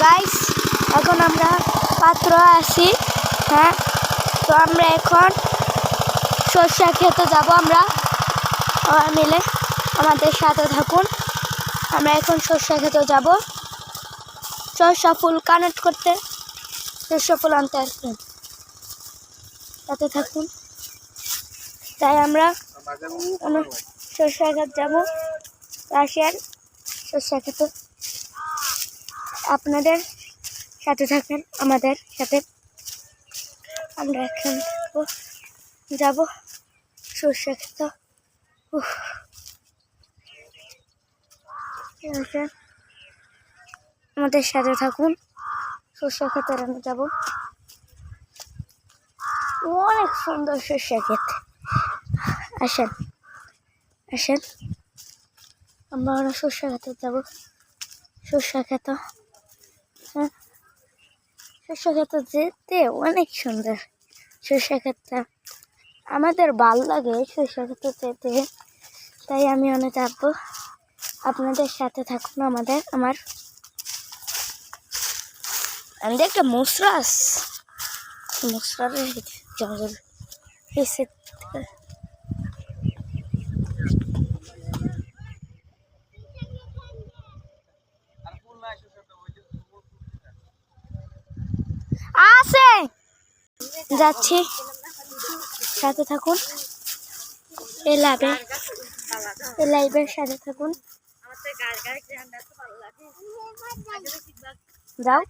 Guys এখন আমরা পাত্র আছি। হ্যাঁ, তো আমরা এখন সরষা খেতে যাব। আমরা সবাই মিলে আমাদের সাথে থাকুন। আমরা এখন সরষা খেতে যাব, সরষা ফুল কানেক্ট করতে, সরষা ফুল আনতে আসবেন, সাথে থাকুন। তাই আমরা সরষা খেতে যাব, রাশিয়ার সরষা খেতে। আপনাদের সাথে থাকেন, আমাদের সাথে। আমরা এখন যাব সরষা খেতে। আমাদের সাথে থাকুন, সরষা খেতে রান্না যাব। অনেক সুন্দর সরষা ক্ষেত। আসেন আসেন, আমরা সরষা খেতে যাব। সরষা খেতে, হ্যাঁ, সরষা খেতে যেতে অনেক সুন্দর। সরষা খেতে আমাদের ভালো লাগে, সরষা খেতে যেতে। তাই আমি অনেক যাবো, আপনাদের সাথে থাকুন। আমার একটা মশরাস জঙ্গল আছে, যাচ্ছি, সাথে থাকুন। এই লাইভের সাথে থাকুন। যাও,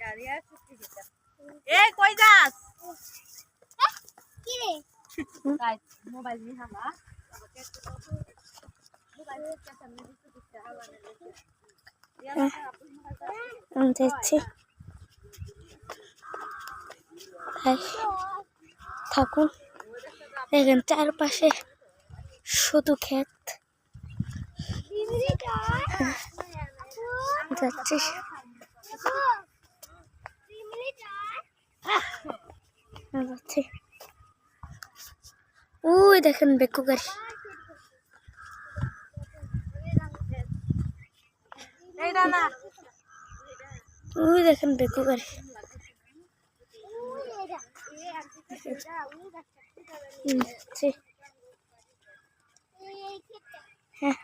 কই যাস? মোবাইল নিয়ে হালা যাচ্ছি, থাকুন। দেখেন চারপাশে শুধু ক্ষেত। যাচ্ছি, যাচ্ছি। ওই দেখেন বেকু গাড়ি। ওই দেখেন বেকু গাড়ি। হ্যাঁ,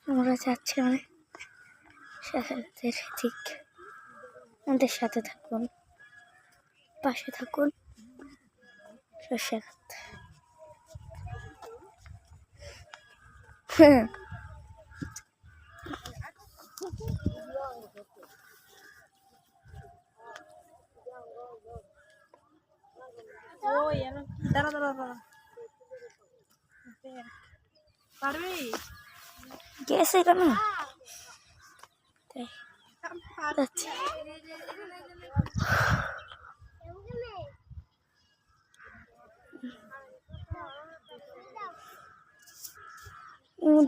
আমরা যাচ্ছি অনেক সাথে। ঠিক, আমাদের সাথে থাকুন, পাশে থাকুন। সরষা খেত, হ্যাঁ, গেছে কেন?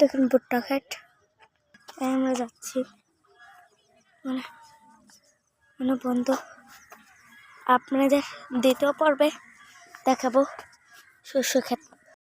দেখুন ভুট্টা খেত। আমরা যাচ্ছি, মানে বন্ধু, আপনাদের দ্বিতীয় পর্বে দেখাবো সরষে ক্ষেত।